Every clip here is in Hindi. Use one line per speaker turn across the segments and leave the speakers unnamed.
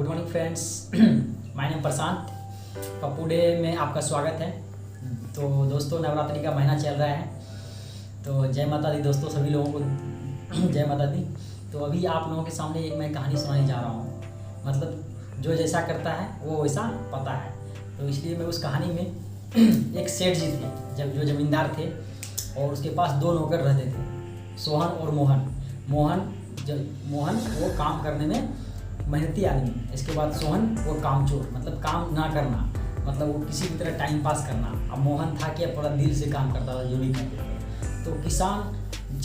Good morning friends, my name Prashant. Pappu day में आपका स्वागत है। तो दोस्तों, नवरात्रि का महीना चल रहा है, तो जय माता दी दोस्तों, सभी लोगों को जय माता दी। तो अभी आप लोगों के सामने एक मैं कहानी सुनाने जा रहा हूँ। मतलब जो जैसा करता है वो वैसा पता है, तो इसलिए मैं उस कहानी में एक सेठ जी थे, जब जो ज़मींदार थे, और उसके पास दो नौकर रहते थे, सोहन और मोहन। मोहन वो काम करने में मेहनती आदमी, इसके बाद सोहन वो कामचोर, मतलब काम ना करना, मतलब वो किसी भी तरह टाइम पास करना। अब मोहन था कि पूरा दिल से काम करता था, जो भी करते। तो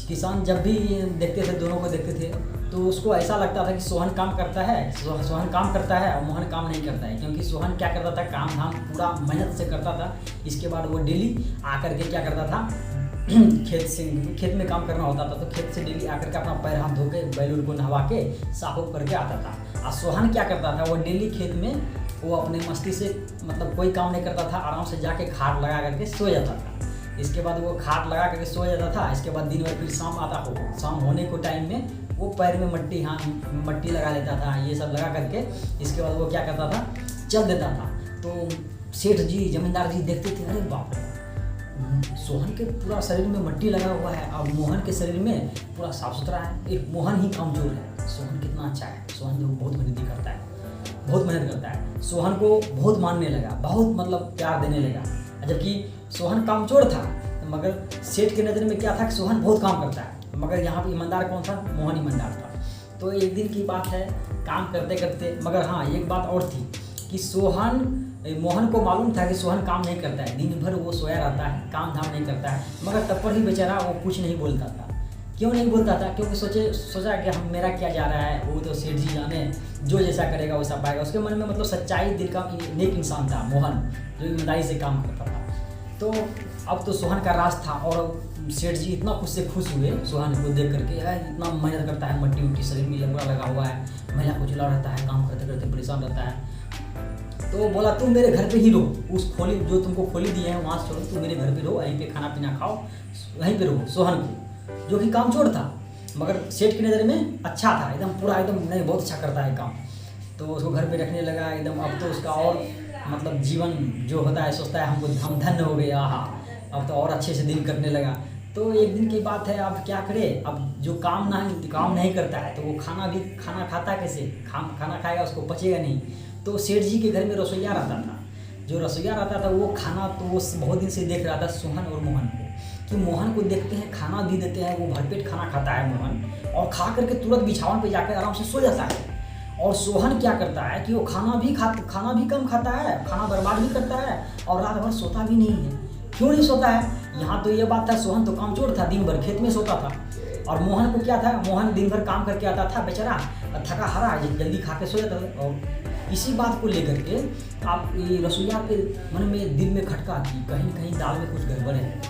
किसान जब भी देखते थे, दोनों को देखते थे, तो उसको ऐसा लगता था कि सोहन काम करता है, सोहन काम करता है और मोहन काम नहीं करता है। क्योंकि सोहन क्या करता था, काम धाम पूरा मेहनत से करता था। इसके बाद वो डेली आकर के क्या करता था, खेत में काम करना होता था, तो खेत से डेली आकर के अपना पैर हाथ धो के बैल को नहवा के साफ उफ करके आता था। और सोहन क्या करता था, वो डेली खेत में वो अपने मस्ती से, मतलब कोई काम नहीं करता था, आराम से जाके खाट लगा करके सो जाता था। इसके बाद वो खाट लगा करके सो जाता था। इसके बाद दिन भर फिर शाम आता हो, शाम होने को टाइम में वो पैर में मट्टी लगा लेता था, ये सब लगा करके। इसके बाद वो क्या करता था, चल देता था। तो सेठ जी, जमींदार जी देखते थे, अरे बाप रे, सोहन के पूरा शरीर में मट्टी लगा हुआ है और मोहन के शरीर में पूरा साफ सुथरा है। एक मोहन ही कमजोर है, सोहन कितना अच्छा है। सोहन जो बहुत मेहनती करता है, बहुत मेहनत करता है। सोहन को बहुत मानने लगा, बहुत मतलब प्यार देने लगा, जबकि सोहन कमजोर था। मगर सेठ की नज़र में क्या था कि सोहन बहुत काम करता है, मगर यहाँ पर ईमानदार कौन था, मोहन ईमानदार था। तो एक दिन की बात है, काम करते करते, मगर हाँ एक बात और थी कि मोहन को मालूम था कि सोहन काम नहीं करता है, दिन भर वो सोया रहता है, काम धाम नहीं करता है। मगर तब पर ही बेचारा वो कुछ नहीं बोलता था। क्यों नहीं बोलता था? क्योंकि सोचा कि मेरा क्या जा रहा है, वो तो सेठ जी जाने, जो जैसा करेगा वैसा पाएगा। उसके मन में मतलब सच्चाई, दिल का नेक इंसान था मोहन, जो ईमानदारी से काम करता था। तो अब तो सोहन का राज था, और सेठ जी इतना खुश हुए सोहन को देख करके। इतना मेहनत करता है, मट्टी उट्टी शरीर में लगा हुआ है, महिला को चला रहता है, काम करते करते परेशान रहता है। तो बोला, तुम मेरे घर पे ही रहो, उस खोली जो तुमको खोली दी है वहाँ से छोड़ो, तुम मेरे घर पे रहो, वहीं पे खाना पीना खाओ, वहीं पे रहो। सोहन को, जो कि कामचोर था, मगर सेठ की नज़र में अच्छा था, एकदम पूरा एकदम नहीं, बहुत अच्छा करता है काम। तो उसको घर पे रखने लगा एकदम। अब तो उसका और मतलब जीवन जो होता है, सोचता है हम धन्य हो गए, आहा, अब तो और अच्छे से दिन करने लगा। तो एक दिन की बात है, अब क्या करे, अब जो काम नहीं करता है, तो वो खाना खाता कैसे, खाना खाएगा, उसको पचेगा नहीं। तो सेठ जी के घर में रसोईया रहता था। जो रसोईया रहता था वो खाना, तो वो बहुत दिन से देख रहा था सोहन और मोहन को, कि मोहन को देखते हैं, खाना भी देते हैं, वो भरपेट खाना खाता है मोहन, और खा करके तुरंत बिछावन पे जाकर आराम से सो जाता है। और सोहन क्या करता है कि वो खाना भी कम खाता है, खाना बर्बाद भी करता है, और रात भर सोता भी नहीं है। क्यों नहीं सोता है? यहाँ तो ये बात था, सोहन तो कामचोर था, दिन भर खेत में सोता था। और मोहन को क्या था, मोहन दिन भर काम करके आता था, बेचारा थका हारा, जल्दी खा के सो जाता था। और इसी बात को लेकर के आप ये रसोईया के मन में, दिल में खटका कि कहीं न कहीं दाल में कुछ गड़बड़ है।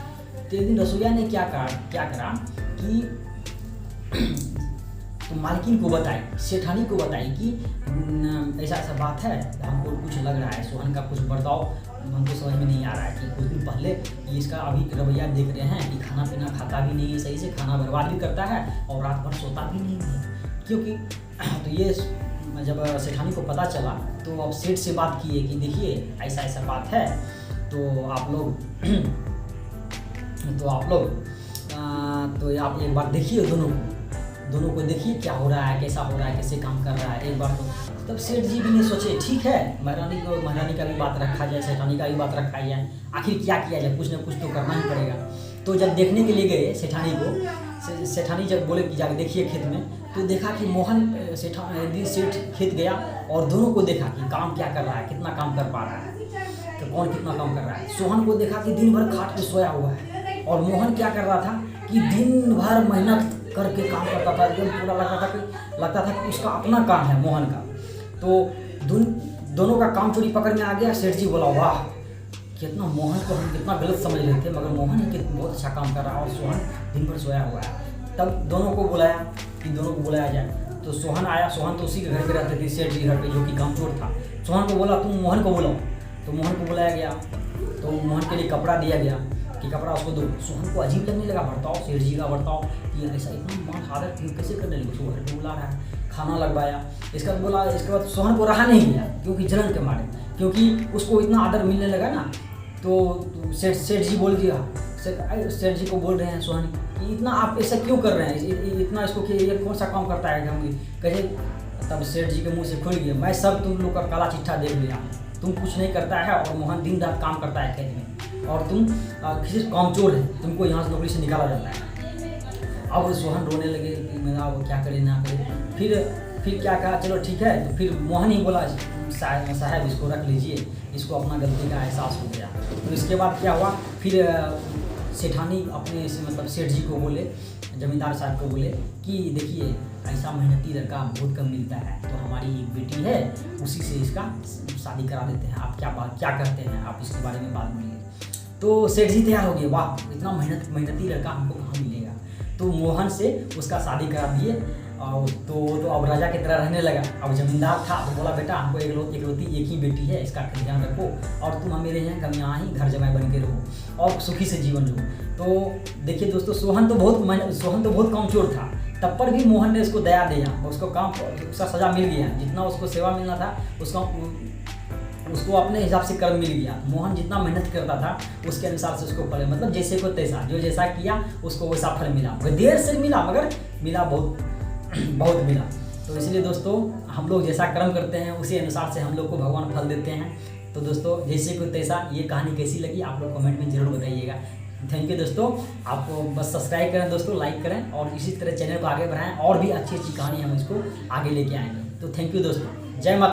तो एक दिन रसोईया ने क्या करा कि तो मालकिन को बताई, सेठानी को बताई कि ऐसा बात है, हमको कुछ लग रहा है, सोहन का कुछ बर्ताव हमको समझ में नहीं आ रहा है कि कुछ दिन पहले इसका अभी रवैया देख रहे हैं कि खाना पीना खाता भी नहीं है सही से, खाना बर्बाद भी करता है और रात भर सोता भी नहीं है। क्योंकि तो ये जब सेठानी को पता चला, तो अब सेठ से बात किए कि देखिए ऐसा बात है, तो आप लोग तो आप एक बार देखिए, दोनों को देखिए क्या हो रहा है, कैसा हो रहा है, कैसे काम कर रहा है, एक बार तो। तब सेठ जी भी नहीं सोचे, ठीक है, महारानी का भी बात रखा जाए, सेठानी का भी बात रखा जाए, आखिर क्या किया जाए, कुछ ना कुछ तो करना ही पड़ेगा। तो जब देखने के लिए गए सेठानी को, सेठानी जब बोले कि जाके देखिए खेत में, तो देखा कि सेठ खेत गया और दोनों को देखा कि काम क्या कर रहा है, कितना काम कर पा रहा है, तो कौन कितना काम कर रहा है। सोहन को देखा कि दिन भर खाट पे सोया हुआ है, और मोहन क्या कर रहा था कि दिन भर मेहनत करके काम करता था, एकदम पूरा लगता था कि उसका अपना काम है मोहन का। तो दोनों का काम चोरी पकड़ में आ गया। सेठ जी बोला, वाह, कितना मोहन को हम कितना गलत समझ रहे थे, मगर मोहन ही बहुत अच्छा काम कर रहा है और सोहन दिन भर सोया हुआ है। तब दोनों को बुलाया जाए। तो सोहन आया। सोहन तो उसी के घर पे रहते थे, सेठ जी घर पे, जो कि कामचोर था। सोहन को बोला, तुम मोहन को बुलाओ। तो मोहन को बुलाया गया, तो मोहन के लिए कपड़ा दिया गया कि कपड़ा उसको दो। सोहन को अजीब लगने लगा बर्ताव, सेठ जी का बर्ताव, कि ऐसा इतना मान आदर कैसे करने लगे, उसको घर पे बुला रहा है। खाना लगवाया। इसका बोला, इसके बाद सोहन को रहा नहीं गया क्योंकि जलन के मारे, क्योंकि उसको इतना आदर मिलने लगा ना। तो सेठ जी बोल दिया, सेठ जी को बोल रहे हैं सोहन कि इतना आप ऐसा क्यों कर रहे हैं, इतना इसको कि ये कौन सा काम करता है हम कहे। तब सेठ जी के मुंह से खुल गया, मैं सब तुम लोग का काला चिट्ठा देख लिया, तुम कुछ नहीं करता है और मोहन दिन रात काम करता है खेत में, और तुम किसी कामचोर है, तुमको यहाँ से नौकरी से निकाला जाता है। अब सोहन रोने लगे कि मेरा वो क्या करे ना करे। फिर क्या कहा, चलो ठीक है। तो फिर मोहन ही बोला, साहब इसको रख लीजिए, इसको अपना गलती का एहसास हो गया। तो इसके बाद क्या हुआ, फिर सेठानी अपने मतलब सेठ जी को बोले, जमींदार साहब को बोले कि देखिए ऐसा मेहनती लड़का बहुत कम मिलता है, तो हमारी एक बेटी है, उसी से इसका शादी करा देते हैं। आप क्या कहते हैं, आप इसके बारे में बात बोलिए। तो सेठ जी तैयार हो गए, वाह इतना मेहनती लड़का हमको कहाँ मिलेगा। तो मोहन से उसका शादी करा दिए। और तो अब राजा की तरह रहने लगा। अब जमींदार था तो बोला, बेटा हमको एक ही बेटी है, इसका ध्यान रखो, और तुम मेरे यहाँ ही घर जमाई बन के रहो और सुखी से जीवन रहो। तो देखिए दोस्तों, सोहन तो बहुत कामचोर था, तब पर भी मोहन ने उसको दया दिया, उसका सजा मिल गया, जितना उसको सेवा मिलना था उसको अपने हिसाब से कर्म मिल गया। मोहन जितना मेहनत करता था उसके अनुसार से उसको फल, मतलब जैसे को तैसा, जो जैसा किया उसको वैसा फल मिला। देर से मिला मगर मिला, बहुत मिला। तो इसलिए दोस्तों, हम लोग जैसा कर्म करते हैं उसी अनुसार से हम लोग को भगवान फल देते हैं। तो दोस्तों, जैसे को तैसा, ये कहानी कैसी लगी आप लोग कमेंट में जरूर बताइएगा। थैंक यू दोस्तों। आपको बस सब्सक्राइब करें दोस्तों, लाइक करें, और इसी तरह चैनल को आगे बढ़ाएं, और भी अच्छी कहानी हम इसको आगे लेके आएंगे। तो थैंक यू दोस्तों, जय माता।